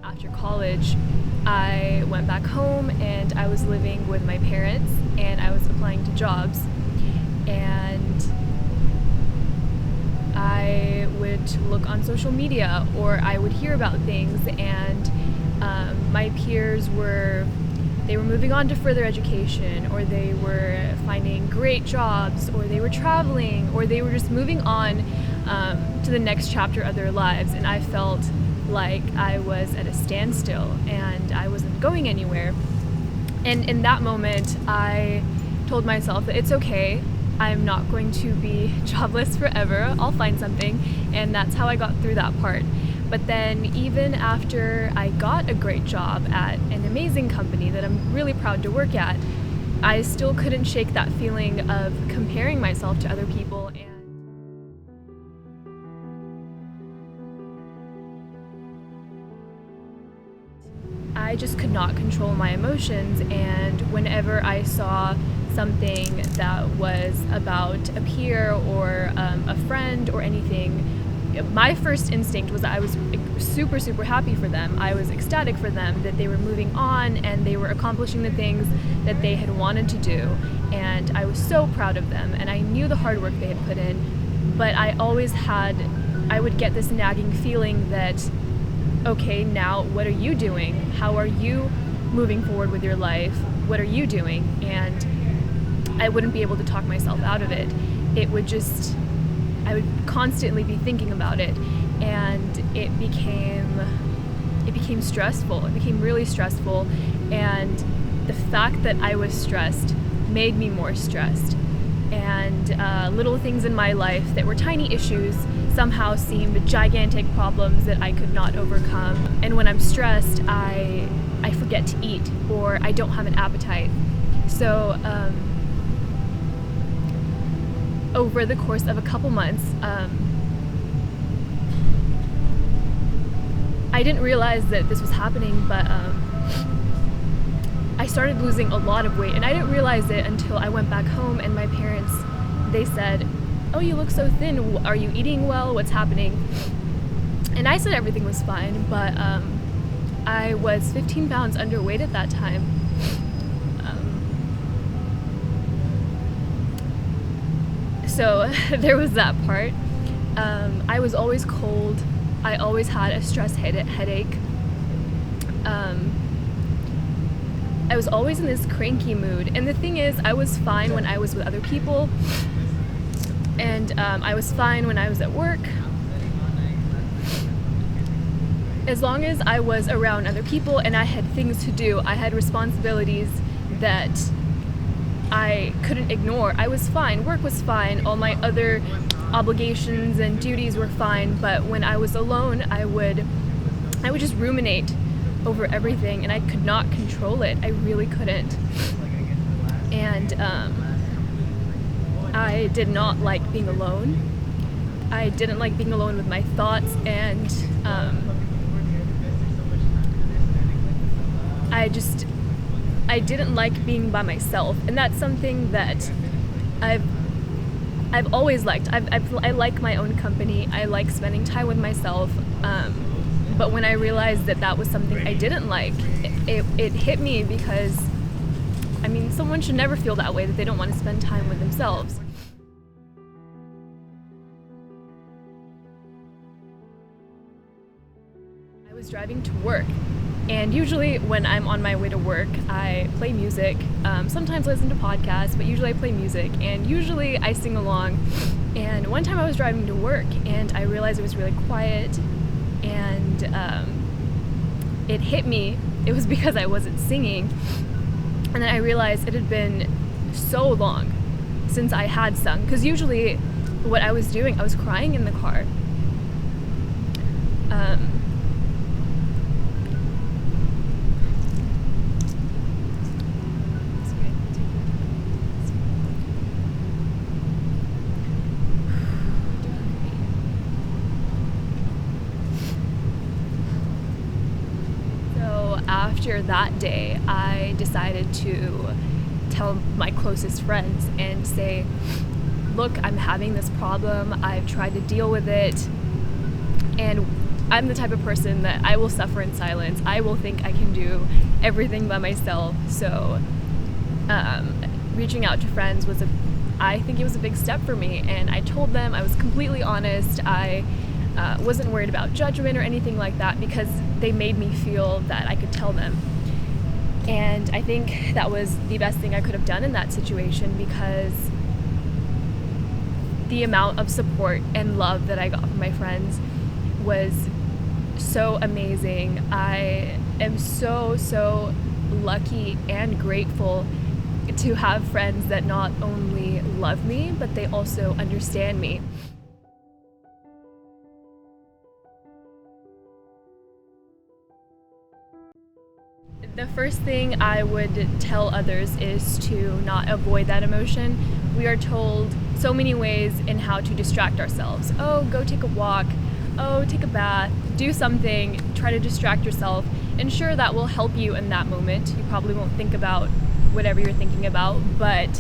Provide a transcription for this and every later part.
After college, I went back home and I was living with my parents and I was applying to jobs, and I would look on social media or I would hear about things, and my peers were moving on to further education, or they were finding great jobs, or they were traveling, or they were just moving on to the next chapter of their lives, and I felt like I was at a standstill and I wasn't going anywhere. And in that moment, I told myself that it's okay, I'm not going to be jobless forever, I'll find something, and that's how I got through that part. But then even after I got a great job at an amazing company that I'm really proud to work at, I still couldn't shake that feeling of comparing myself to other people. And I just could not control my emotions, and whenever I saw something that was about a peer or a friend or anything, my first instinct was that I was super, super happy for them. I was ecstatic for them that they were moving on and they were accomplishing the things that they had wanted to do, and I was so proud of them, and I knew the hard work they had put in, but I would get this nagging feeling that, okay, now what are you doing? How are you moving forward with your life? What are you doing? And I wouldn't be able to talk myself out of it. I would constantly be thinking about it, and it became stressful. It became really stressful, and the fact that I was stressed made me more stressed. And little things in my life that were tiny issues somehow seemed gigantic problems that I could not overcome. And when I'm stressed, I forget to eat, or I don't have an appetite. So over the course of a couple months, I didn't realize that this was happening, but I started losing a lot of weight, and I didn't realize it until I went back home and my parents, they said, "Oh, you look so thin, are you eating well, what's happening?" And I said everything was fine, but I was 15 pounds underweight at that time. So there was that part. I was always cold. I always had a stress headache. I was always in this cranky mood. And the thing is, I was fine when I was with other people. And I was fine when I was at work. As long as I was around other people and I had things to do, I had responsibilities that I couldn't ignore, I was fine. Work was fine. All my other obligations and duties were fine. But when I was alone, I would just ruminate over everything, and I could not control it. I really couldn't. And I did not like being alone. I didn't like being alone with my thoughts, and I didn't like being by myself, and that's something that I've always liked. I like my own company. I like spending time with myself. But when I realized that that was something I didn't like, it hit me, because I mean, someone should never feel that way, that they don't want to spend time with themselves. I was driving to work, and usually when I'm on my way to work, I play music, sometimes listen to podcasts, but usually I play music, and usually I sing along. And one time I was driving to work, and I realized it was really quiet, and it hit me. It was because I wasn't singing. And then I realized it had been so long since I had sung, because usually what I was doing, I was crying in the car. After that day, I decided to tell my closest friends and say, look, I'm having this problem, I've tried to deal with it, and I'm the type of person that I will suffer in silence. I will think I can do everything by myself. So reaching out to friends I think it was a big step for me, and I told them, I was completely honest. I wasn't worried about judgment or anything like that because they made me feel that I could tell them. And I think that was the best thing I could have done in that situation, because the amount of support and love that I got from my friends was so amazing. I am so lucky and grateful to have friends that not only love me, but they also understand me. The first thing I would tell others is to not avoid that emotion. We are told so many ways in how to distract ourselves. Oh, go take a walk. Oh, take a bath. Do something. Try to distract yourself. And sure, that will help you in that moment. You probably won't think about whatever you're thinking about, but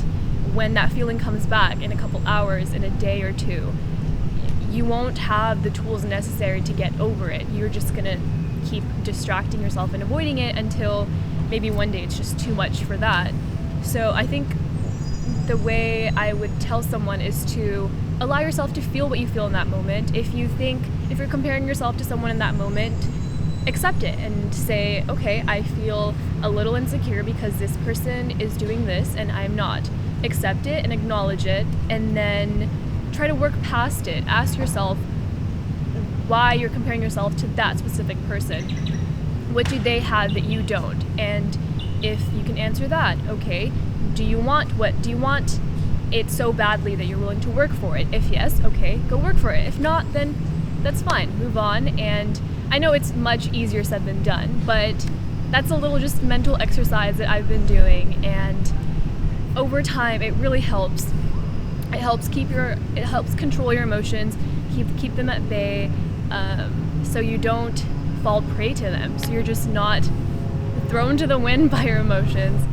when that feeling comes back in a couple hours, in a day or two, you won't have the tools necessary to get over it. You're just gonna keep distracting yourself and avoiding it until maybe one day it's just too much for that. So I think the way I would tell someone is to allow yourself to feel what you feel in that moment. If you're comparing yourself to someone in that moment, accept it and say, okay, I feel a little insecure because this person is doing this and I'm not. Accept it and acknowledge it, and then try to work past it. Ask yourself why you're comparing yourself to that specific person. What do they have that you don't? And if you can answer that, okay, do you want it so badly that you're willing to work for it? If yes, okay, go work for it. If not, then that's fine. Move on. And I know it's much easier said than done, but that's a little just mental exercise that I've been doing, and over time it really helps. It helps control your emotions, keep them at bay, so you don't fall prey to them. So you're just not thrown to the wind by your emotions.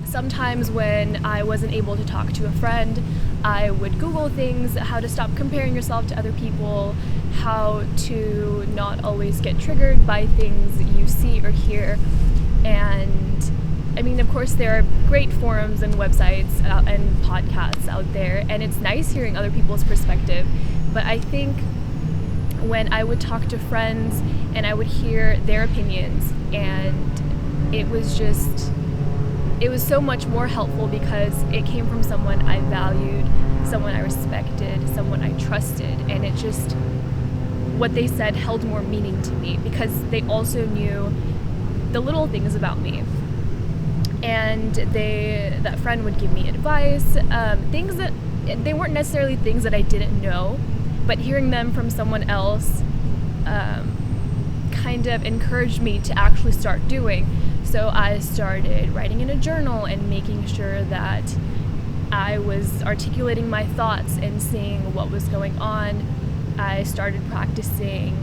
Sometimes when I wasn't able to talk to a friend, I would Google things, how to stop comparing yourself to other people, how to not always get triggered by things you see or hear. And I mean, of course, there are great forums and websites and podcasts out there, and it's nice hearing other people's perspective. But I think when I would talk to friends and I would hear their opinions, and it was so much more helpful because it came from someone I valued, someone I respected, someone I trusted, and what they said held more meaning to me because they also knew the little things about me. And that friend would give me advice, things that they weren't necessarily things that I didn't know, but hearing them from someone else kind of encouraged me to actually start doing. So I started writing in a journal and making sure that I was articulating my thoughts and seeing what was going on. I started practicing.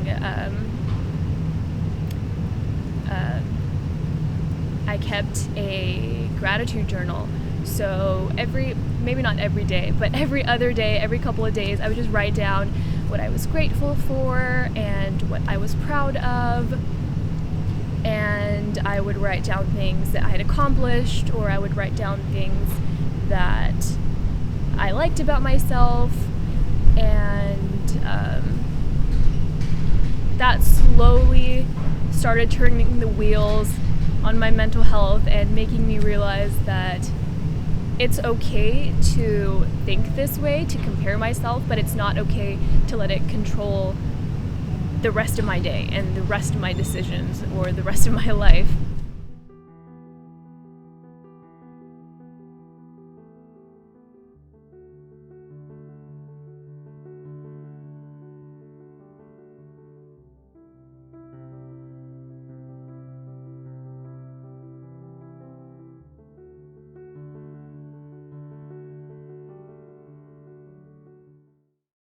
I kept a gratitude journal. So maybe not every day, but every other day, every couple of days, I would just write down what I was grateful for and what I was proud of. And I would write down things that I had accomplished, or I would write down things that I liked about myself. And that slowly started turning the wheels on my mental health and making me realize that it's okay to think this way, to compare myself, but it's not okay to let it control the rest of my day and the rest of my decisions or the rest of my life.